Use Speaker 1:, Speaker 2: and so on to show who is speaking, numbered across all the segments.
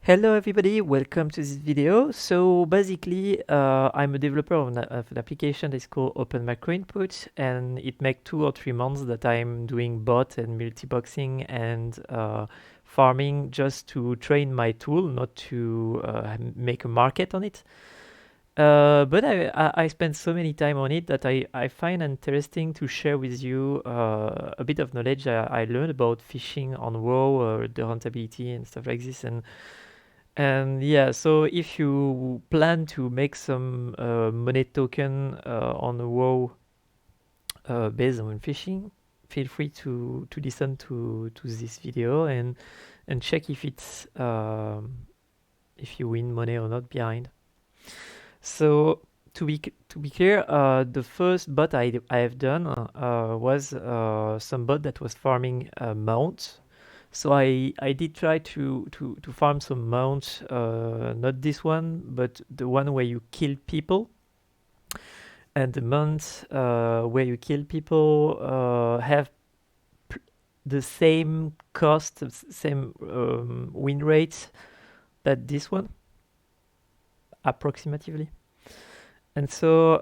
Speaker 1: Hello everybody, welcome to this video. So basically, I'm a developer of an application that's called Open Macro Input, and it makes 2 or 3 months that I'm doing bot and multiboxing and farming just to train my tool, not to make a market on it. But I spent so many time on it that I find interesting to share with you a bit of knowledge I learned about fishing on WoW, the rentability and stuff like this, and yeah, so if you plan to make some money token on a WoW based on fishing, feel free to listen to this video and check if it's if you win money or not behind. So to be clear, the first bot I have done was some bot that was farming mounts. So I did try to farm some mounts, not this one, but the one where you kill people. And the mounts where you kill people have the same cost, same win rate that this one, approximately. And so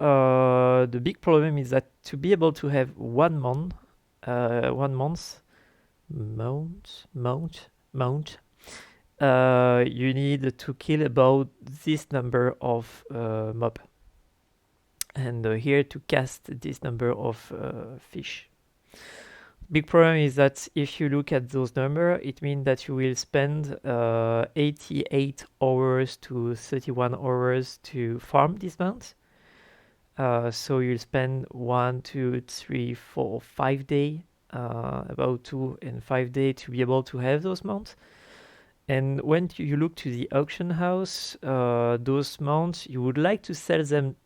Speaker 1: the big problem is that to be able to have 1 month mount, you need to kill about this number of mob, and here to cast this number of fish. Big problem is that if you look at those numbers, it means that you will spend 88 hours to 31 hours to farm this mount. So you'll spend 1, 2, 3, 4, 5 days, about 2 and 5 days to be able to have those mounts. And when you look to the auction house, those mounts, you would like to sell them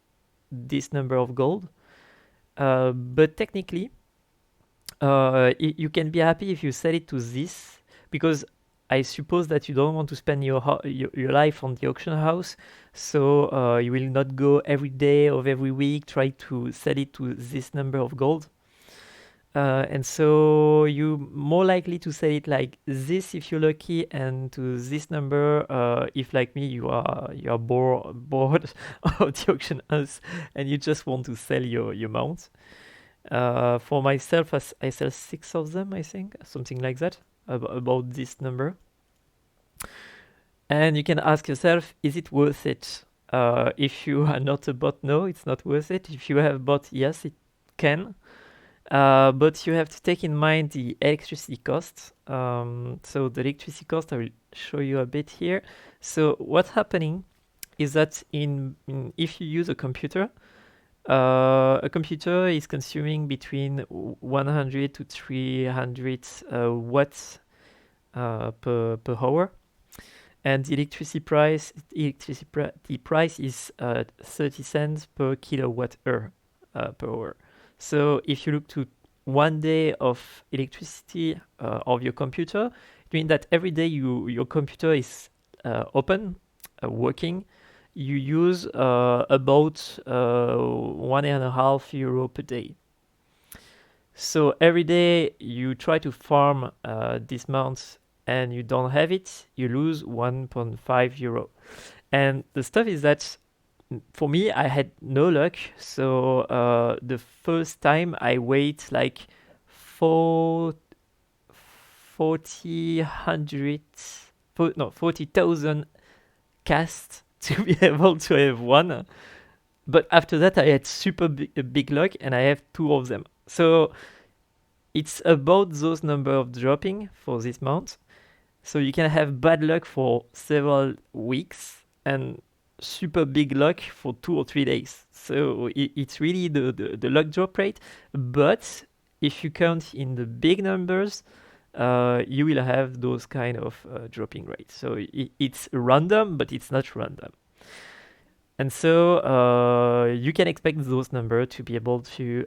Speaker 1: this number of gold, but technically, you can be happy if you sell it to this, because I suppose that you don't want to spend your life on the auction house, so you will not go every day or every week try to sell it to this number of gold. And so you're more likely to sell it like this if you're lucky, and to this number if, like me, you are bored of the auction house and you just want to sell your mount. For myself, I sell 6 of them, I think, something like that, about this number. And you can ask yourself, is it worth it? If you are not a bot, no, it's not worth it. If you have a bot, yes, it can. But you have to take in mind the electricity cost. So the electricity cost, I will show you a bit here. So what's happening is that if you use a computer is consuming between 100 to 300 watts per hour, and the electricity price is 30 cents per kilowatt hour per hour. So if you look to 1 day of electricity of your computer, it means that every day your computer is open, working, you use about €1.5 per day. So every day you try to farm this amount and you don't have it, you lose €1.5. And the stuff is that for me, I had no luck. So the first time I wait like 40,000 casts to be able to have one. But after that, I had super big luck, and I have 2 of them. So it's about those number of dropping for this mount. So you can have bad luck for several weeks and super big luck for 2 or 3 days. So it's really the luck drop rate. But if you count in the big numbers, you will have those kind of dropping rates. So it's random, but it's not random. And so you can expect those numbers to be able to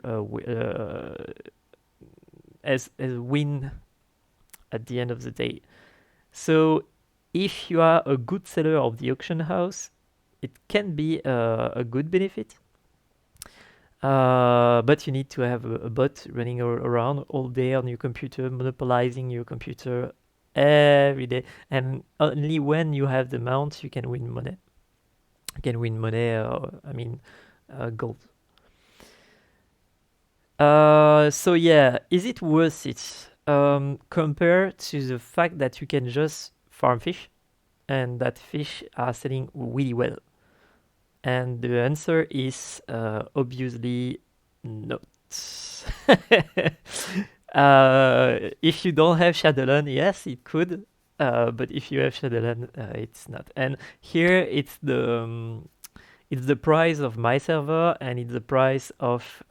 Speaker 1: as win at the end of the day. So if you are a good seller of the auction house, it can be a good benefit. But you need to have a bot running around all day on your computer, monopolizing your computer every day, and only when you have the mount you can win money. You can win money. Gold. So yeah, is it worth it compared to the fact that you can just farm fish and that fish are selling really well? And the answer is obviously not. If you don't have Shadowland, yes, it could. But if you have Shadowland, it's not. And here it's the price of my server, and it's the price of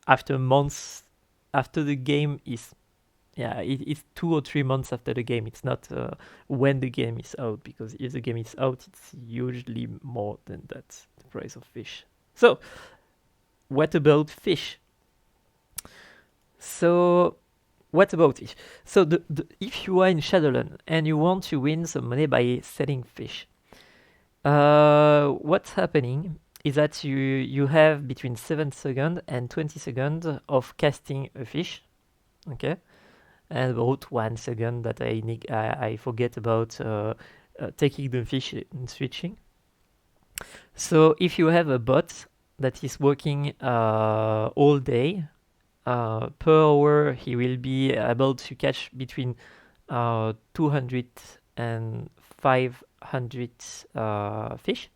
Speaker 1: after months after the game is. Yeah, it's 2 or 3 months after the game. It's not when the game is out, because if the game is out, it's usually more than that, the price of fish. So, what about fish? So, what about fish? So, if you are in Shadowland and you want to win some money by selling fish, what's happening is that you have between 7 seconds and 20 seconds of casting a fish, okay? And about 1 second that I forget about taking the fish and switching. So if you have a bot that is working all day, per hour he will be able to catch between 200 and 500 fish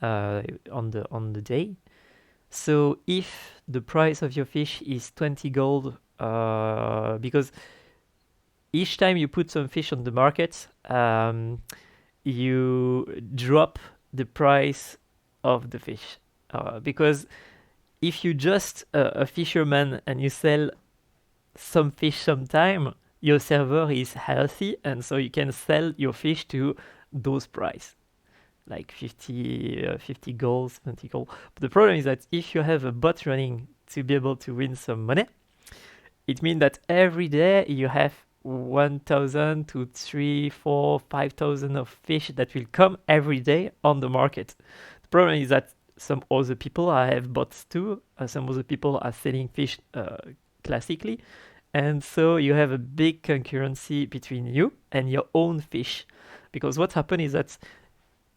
Speaker 1: on the day. So if the price of your fish is 20 gold, because each time you put some fish on the market, you drop the price of the fish. Because if you just a fisherman and you sell some fish sometime, your server is healthy, and so you can sell your fish to those price, like 50 gold, 70 gold. But the problem is that if you have a bot running to be able to win some money, it means that every day you have 1,000 to 3, 4, 5,000 of fish that will come every day on the market. The problem is that some other people have bots too. Some other people are selling fish classically. And so you have a big concurrency between you and your own fish. Because what happens is that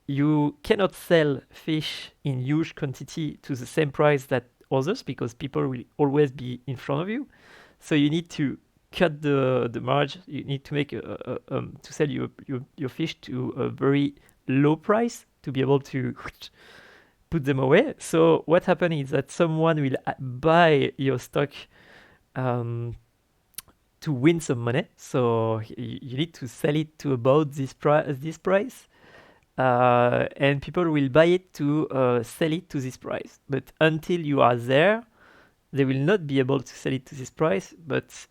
Speaker 1: you cannot sell fish in huge quantity to the same price that others, because people will always be in front of you. So you need to cut the margin. You need to make to sell your fish to a very low price to be able to put them away. So what happens is that someone will buy your stock to win some money. So you need to sell it to about this price. And people will buy it to sell it to this price. But until you are there, they will not be able to sell it to this price, but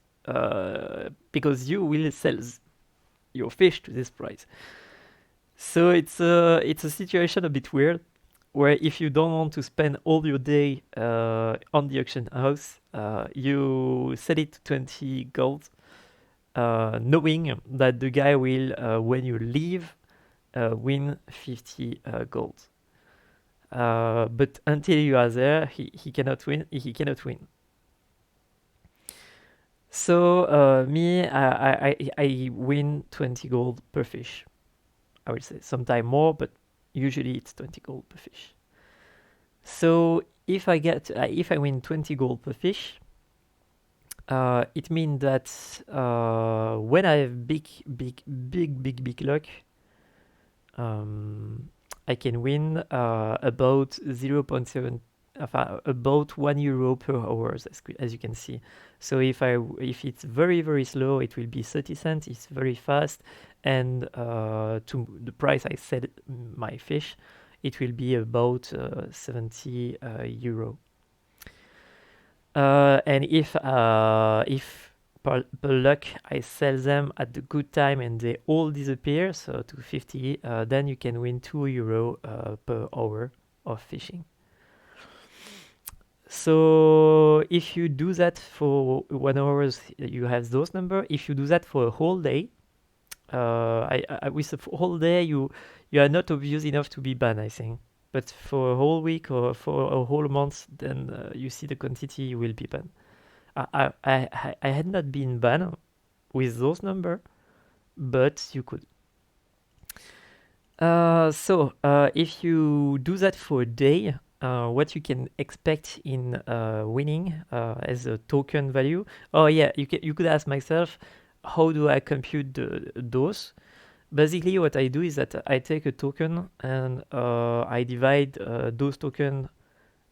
Speaker 1: because you will sell your fish to this price. So it's a situation a bit weird, where if you don't want to spend all your day on the auction house, you sell it to 20 gold, knowing that the guy will, when you leave, win 50 gold. But until you are there, he cannot win. He cannot win. So me, I win 20 gold per fish. I would say sometime more, but usually it's 20 gold per fish. So if I win 20 gold per fish, it means that when I have big luck, I can win about 0.7, about €1 per hour, as you can see. So if it's very slow, it will be 30 cents. It's very fast, and to the price I set my fish, it will be about 70 euro. And if per luck I sell them at the good time and they all disappear, so to 50, then you can win €2 per hour of fishing. So if you do that for 1 hour, you have those numbers. If you do that for a whole day, with a whole day, you are not obvious enough to be banned, I think. But for a whole week or for a whole month, then you see the quantity, you will be banned. I had not been banned with those number, but you could. If you do that for a day, what you can expect in winning as a token value. Oh yeah, you could ask myself, how do I compute those? Basically, what I do is that I take a token and I divide those tokens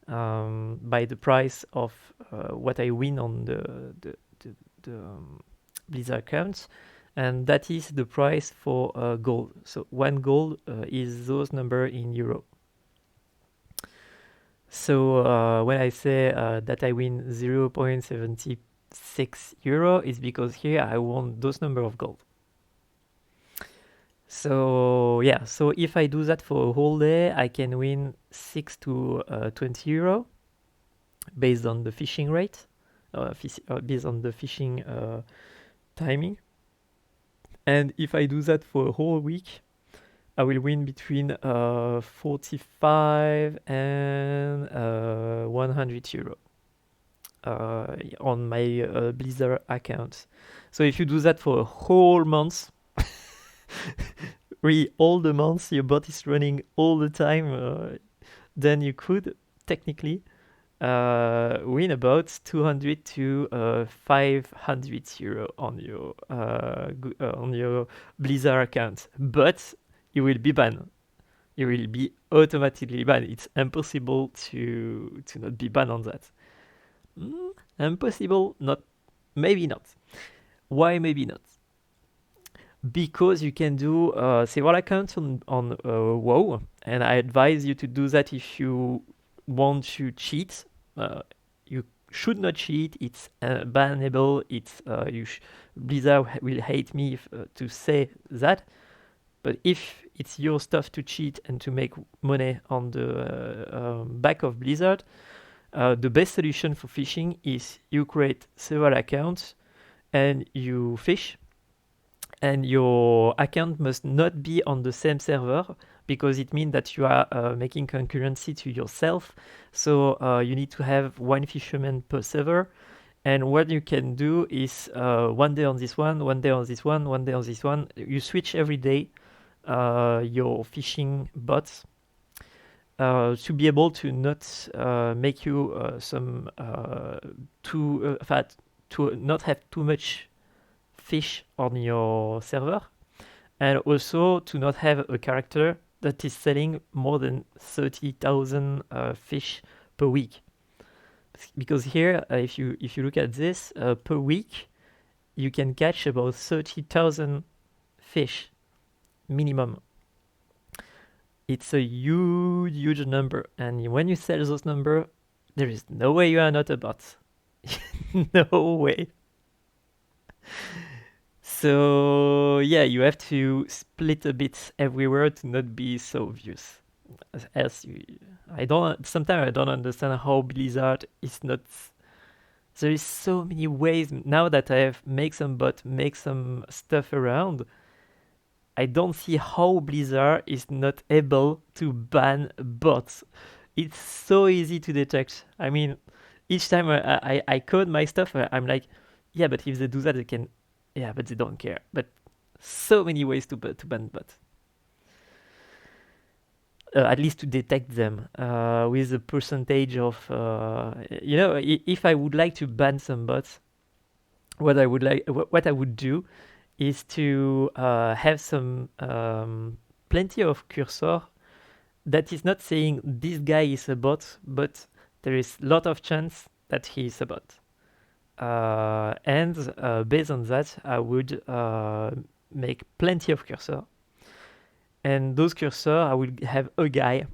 Speaker 1: by the price of what I win on the Blizzard accounts, and that is the price for gold. So 1 gold is those number in euro. So when I say that I win 0.76 euro, is because here I want those number of gold. So yeah, so if I do that for a whole day, I can win 6 to 20 euro based on the fishing rate, based on the fishing timing. And if I do that for a whole week, I will win between 45 and 100 euro on my Blizzard account. So if you do that for a whole month, really all the months your bot is running all the time, then you could technically win about 200 to 500 euro on your Blizzard account, but you will be banned. You will be automatically banned. It's impossible to not be banned on that. Impossible? Not. Maybe not. Why maybe not? Because you can do several accounts on WoW, and I advise you to do that if you want to cheat. You should not cheat. It's bannable. It's Blizzard will hate me to say that. But if it's your stuff to cheat and to make money on the back of Blizzard, the best solution for fishing is you create several accounts and you fish. And your account must not be on the same server, because it means that you are making concurrency to yourself. So you need to have one fisherman per server. And what you can do is 1 day on this one, 1 day on this one, 1 day on this one. You switch every day your fishing bots to be able to not make you too fat, to not have too much fish on your server, and also to not have a character that is selling more than 30,000 fish per week. Because here, if you look at this, per week, you can catch about 30,000 fish minimum. It's a huge number, and when you sell those numbers, there is no way you are not a bot. No way. So yeah, you have to split a bit everywhere to not be so obvious. Sometimes I don't understand how Blizzard is not. There is so many ways now that I have make some stuff around. I don't see how Blizzard is not able to ban bots. It's so easy to detect. I mean, each time I code my stuff, I'm like, yeah, but if they do that, they can. Yeah, but they don't care. But so many ways to ban bots. At least to detect them with a percentage of, if I would like to ban some bots, what I would do is to have some plenty of cursor that is not saying this guy is a bot, but there is a lot of chance that he is a bot. And based on that, I would make plenty of cursor. And those cursor, I will have a guy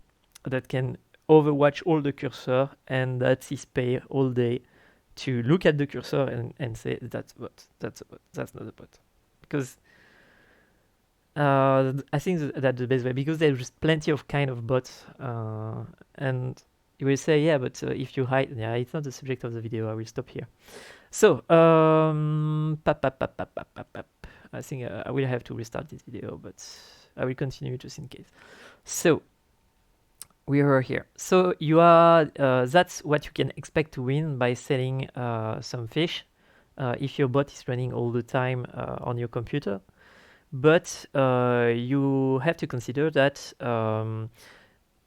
Speaker 1: that can overwatch all the cursor, and that's his pay all day to look at the cursor and say, that's a bot, that's a bot, that's not a bot. Because I think that's the best way, because there's plenty of kind of bots, and you will say, yeah, but if you hide, yeah, it's not the subject of the video, I will stop here. So, I think I will have to restart this video, but I will continue just in case. So, we are here. So you are that's what you can expect to win by selling some fish if your bot is running all the time on your computer. But you have to consider that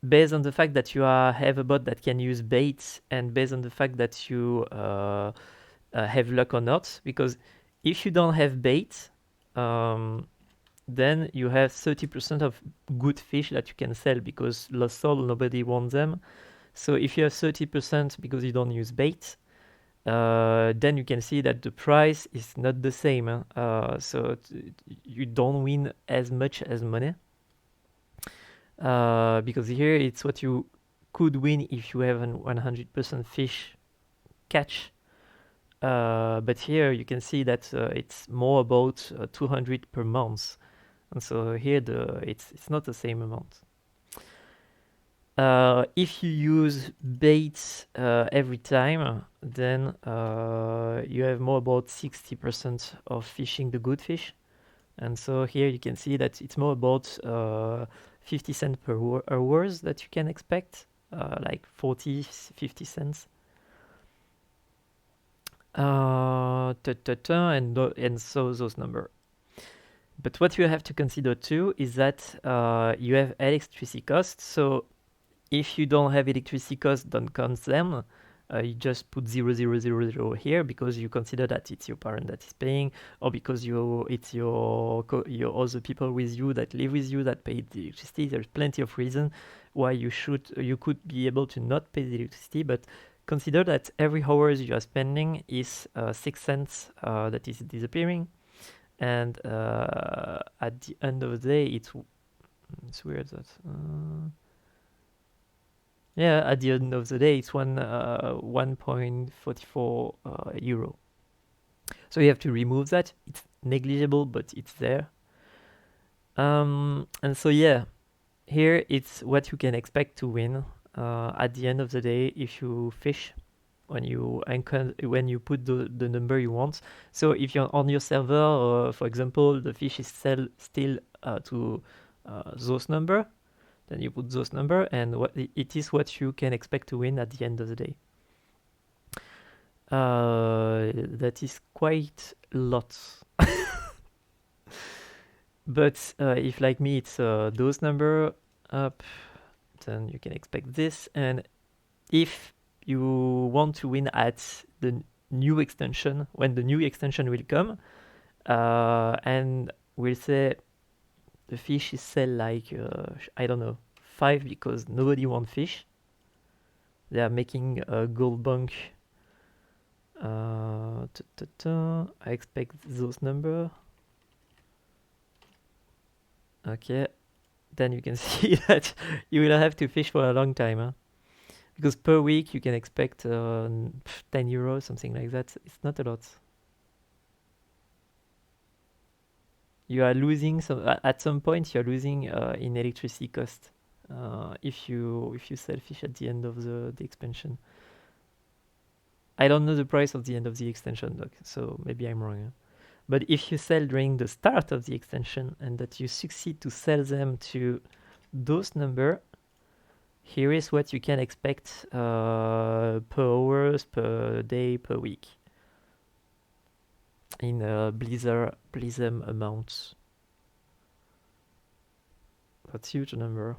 Speaker 1: based on the fact that you have a bot that can use baits, and based on the fact that you have luck or not, because if you don't have bait, then you have 30% of good fish that you can sell, because lost soul, nobody wants them. So if you have 30% because you don't use bait, then you can see that the price is not the same. So you don't win as much as money. Because here it's what you could win if you have an 100% fish catch. But here you can see that it's more about 200 per month. And so here it's not the same amount. If you use baits every time, then you have more about 60% of fishing the good fish. And so here you can see that it's more about 50 cents per hours that you can expect, like 40, 50 cents. And so those numbers. But what you have to consider too is that you have electricity costs. So if you don't have electricity costs, don't count them. You just put 0,000 here because you consider that it's your parent that is paying, or because it's your other people with you that live with you that pay the electricity. There's plenty of reason why you could be able to not pay the electricity, but consider that every hours you are spending is 6 cents that is disappearing, and at the end of the day, it's weird that. Yeah, at the end of the day, it's 1.44 euro. So you have to remove that. It's negligible, but it's there. And so yeah, here it's what you can expect to win at the end of the day if you fish when you put the number you want. So if you're on your server, for example, the fish is still to those number, then you put those number, and it is what you can expect to win at the end of the day. That is quite a lot. But if like me it's those number up, then you can expect this. And if you want to win at the new extension, when the new extension will come, and we'll say the fish is sell like I don't know, 5 because nobody wants fish. They are making a gold bunk. I expect those number. Okay, then you can see that you will have to fish for a long time, huh? Because per week you can expect 10 euros, something like that. It's not a lot. You are losing at some point. You are losing in electricity cost if you sell fish at the end of the expansion. I don't know the price of the end of the extension, though, so maybe I'm wrong. Huh? But if you sell during the start of the extension and that you succeed to sell them to those number, here is what you can expect per hours, per day, per week in Blizzard amounts. That's a huge number.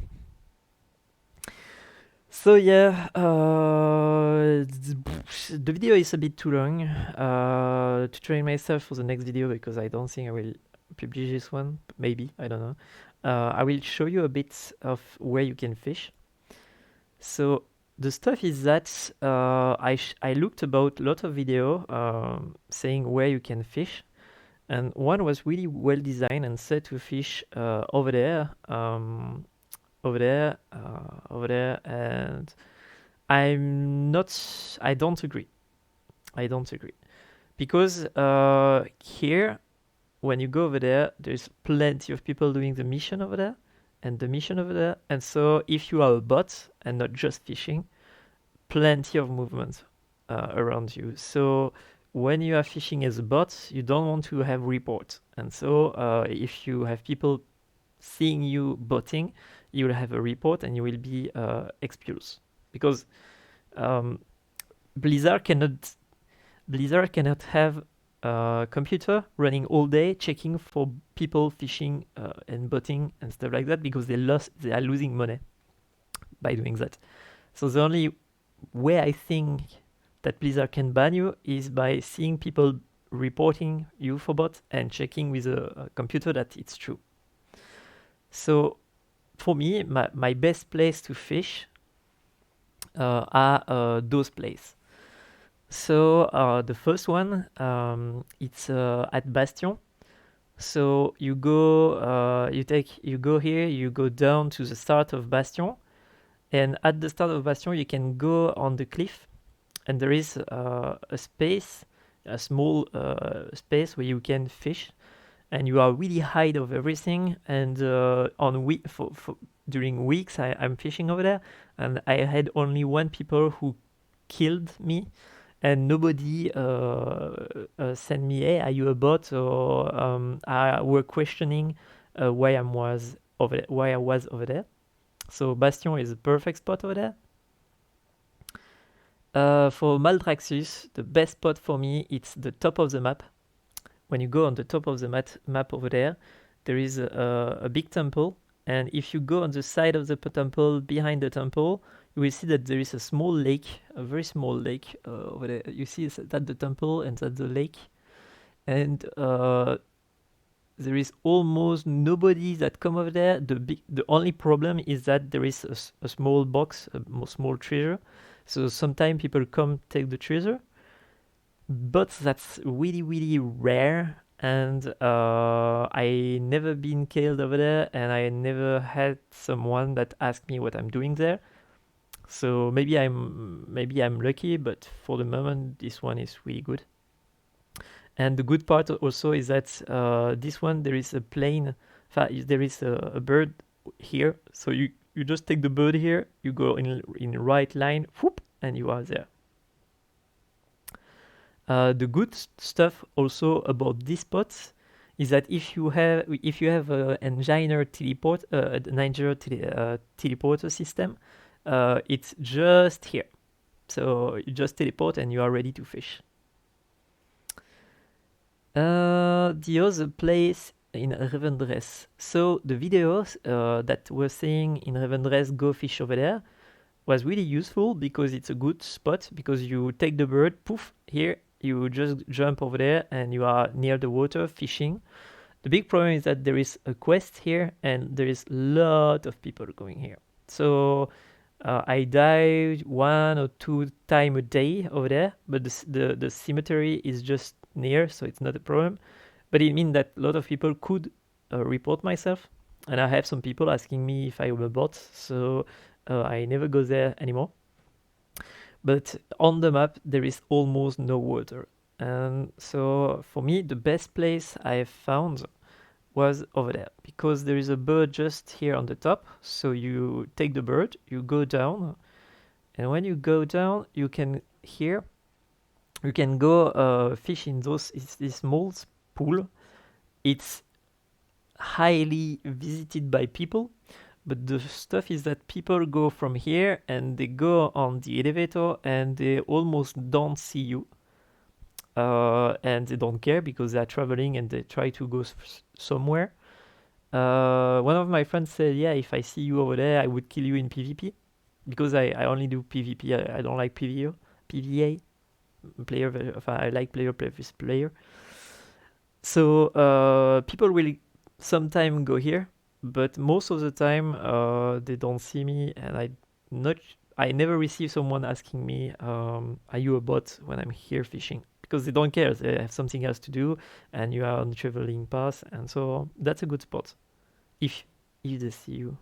Speaker 1: So yeah, the video is a bit too long to train myself for the next video, because I don't think I will publish this one. Maybe, I don't know. I will show you a bit of where you can fish. So the stuff is that I looked about a lot of video saying where you can fish, and one was really well designed and set to fish over there, and I don't agree. Because here, when you go over there, there's plenty of people doing the mission over there, and the mission over there. And so if you are a bot and not just fishing, plenty of movement around you. So when you are fishing as a bot, you don't want to have report. And so if you have people seeing you botting, you will have a report and you will be expulsed, because Blizzard cannot have a computer running all day checking for people fishing and botting and stuff like that, because they are losing money by doing that. So the only way I think that Blizzard can ban you is by seeing people reporting you for bot and checking with a computer that it's true. So for me, my best place to fish are those places. So the first one, it's at Bastion. So you go, you go here, you go down to the start of Bastion, and at the start of Bastion you can go on the cliff, and there is a space, a small space where you can fish, and you are really high of everything. And during weeks I'm fishing over there, and I had only one people who killed me, and nobody sent me, hey, are you a bot? Or were questioning why I was over there. So Bastion is a perfect spot over there. For Maldraxxus, the best spot for me, it's the top of the map. When you go on the top of the map over there is a big temple, and if you go on the side of the temple, behind the temple, you will see that there is a small lake, a very small lake over there. You see that the temple and that the lake, and there is almost nobody that come over there. The only problem is that there is a small box, a small treasure. So sometimes people come take the treasure, but that's really, really rare. And I never been killed over there, and I never had someone that asked me what I'm doing there. So maybe I'm lucky, but for the moment this one is really good. And the good part also is that this one, there is a plane, there is a bird here, so you just take the bird here, you go in the right line, whoop, and you are there. The good stuff also about this spot is that if you have an engineer teleporter system, it's just here. So you just teleport and you are ready to fish. The other place in Revendreth. So the videos that were saying in Revendreth, go fish over there, was really useful because it's a good spot, because you take the bird, poof, here, you just jump over there and you are near the water fishing. The big problem is that there is a quest here and there is a lot of people going here. So I dive 1 or 2 times a day over there, but the cemetery is just near, so it's not a problem. But it means that a lot of people could report myself, and I have some people asking me if I am a bot, so I never go there anymore. But on the map there is almost no water, and so for me the best place I have found was over there, because there is a bird just here on the top. So you take the bird, you go down, and when you go down you can go fish in this small pool. It's highly visited by people, but the stuff is that people go from here and they go on the elevator and they almost don't see you, and they don't care because they are traveling and they try to go somewhere. One of my friends said, yeah, if I see you over there I would kill you in PvP, because I only do PvP. I don't like PvA. I like player versus player. So people will sometimes go here, but most of the time they don't see me, and I never receive someone asking me, are you a bot, when I'm here fishing, because they don't care. They have something else to do, and you are on the traveling path, and so that's a good spot if they see you.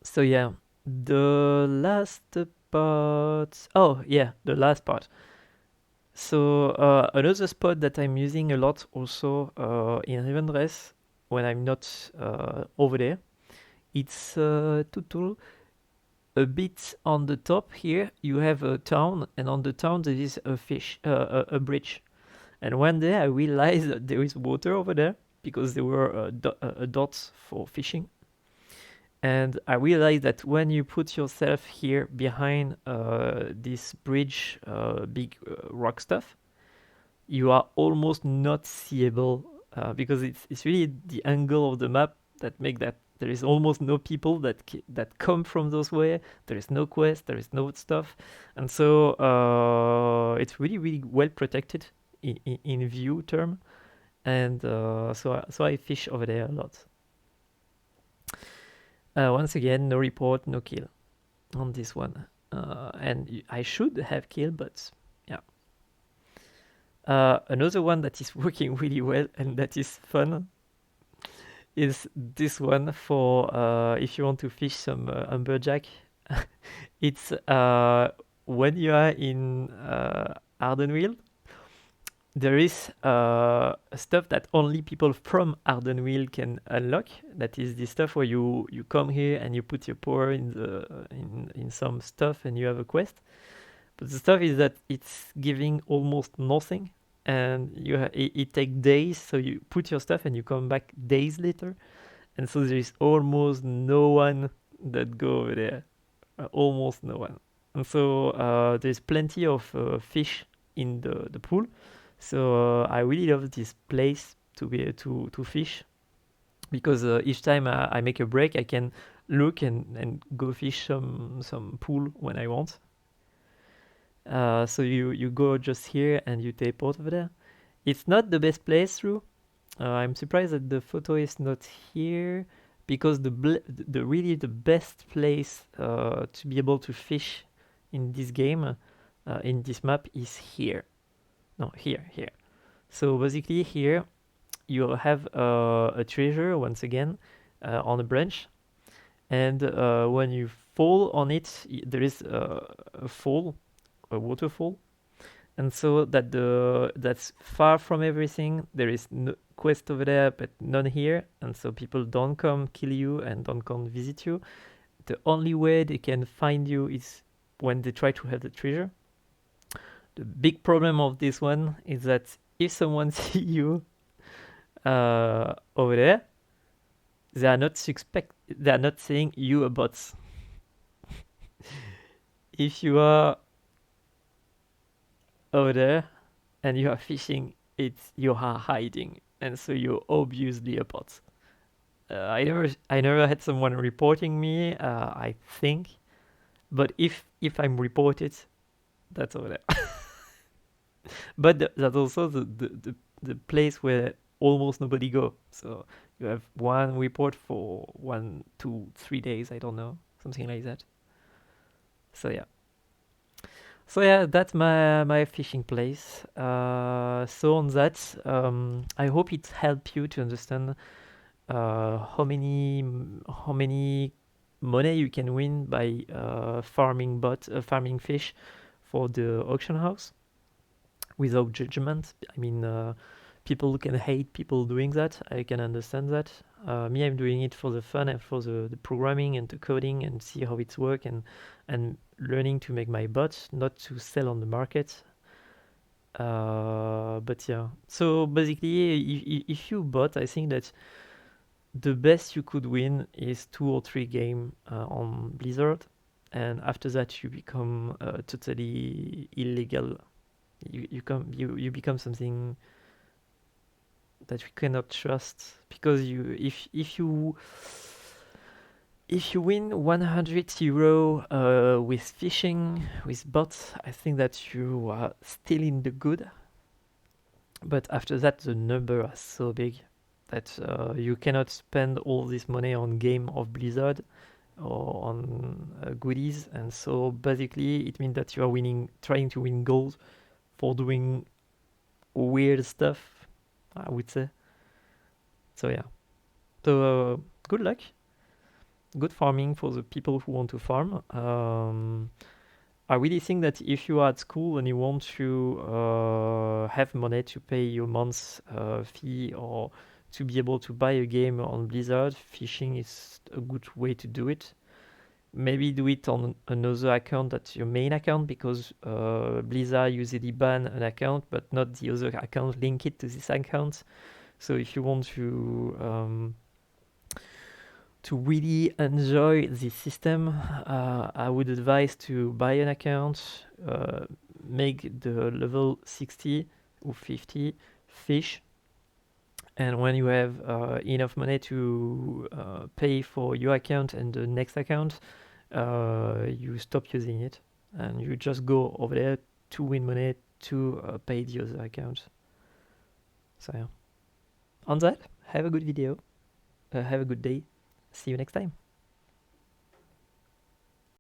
Speaker 1: So yeah, the last part. Oh yeah, the last part. So another spot that I'm using a lot also in Revendreth when I'm not over there, it's Tutul. A bit on the top here you have a town, and on the town there is a bridge. And one day I realized that there is water over there, because there were a dot for fishing. And I realized that when you put yourself here behind this bridge, big rock stuff, you are almost not seeable because it's really the angle of the map that make that there is almost no people that come from those way. There is no quest, there is no stuff, and so it's really well protected in view term, and so I fish over there a lot. Once again, no report, no kill on this one, and I should have killed, but yeah. Another one that is working really well and that is fun is this one for if you want to fish some amberjack. It's when you are in Ardenweald, there is stuff that only people from Ardenweald can unlock. That is the stuff where you come here and you put your power in some stuff and you have a quest. But the stuff is that it's giving almost nothing, and it takes days. So you put your stuff and you come back days later, and so there is almost no one that go over there, almost no one. And so there's plenty of fish in the pool. So I really love this place to be to fish, because each time I make a break, I can look and go fish some pool when I want. So you go just here and you teleport over there. It's not the best place through. I'm surprised that the photo is not here, because the really the best place to be able to fish in this game, in this map, is here. No, here. So basically here you have a treasure once again on a branch, and when you fall on it, there is a waterfall, and so that's far from everything. There is no quest over there, but none here, and so people don't come kill you and don't come visit you. The only way they can find you is when they try to have the treasure. The big problem of this one is that if someone see you over there, they are not saying you a bot. If you are over there and you are fishing, you are hiding, and so you're obviously a bot. I never had someone reporting me, I think, but if I'm reported, that's over there. But that's also the place where almost nobody go. So you have one report for 1, 2, 3 days, I don't know, something like that. So yeah, that's my fishing place. So on that, I hope it helped you to understand how many money you can win by farming fish for the auction house without judgment. I mean, people can hate people doing that. I can understand that. Me, I'm doing it for the fun and for the programming and the coding and see how it's work, and learning to make my bot, not to sell on the market. But yeah, so basically, if you bot, I think that the best you could win is 2 or 3 game on Blizzard, and after that you become totally illegal. You become something that we cannot trust, because if you win 100 euro with fishing with bots, I think that you are still in the good. But after that, the number are so big that you cannot spend all this money on game of Blizzard or on goodies, and so basically it means that you are trying to win gold for doing weird stuff, I would say. So yeah, so good luck, good farming for the people who want to farm. I really think that if you are at school and you want to have money to pay your month's fee, or to be able to buy a game on Blizzard, fishing is a good way to do it. Maybe do it on another account that's your main account, because Blizzard usually ban an account but not the other account linked to this account. So if you want to really enjoy this system, I would advise to buy an account, make the level 60 or 50 fish, and when you have enough money to pay for your account and the next account, you stop using it and you just go over there to win money to pay the other account. So yeah. On that, have a good video, have a good day. See you next time.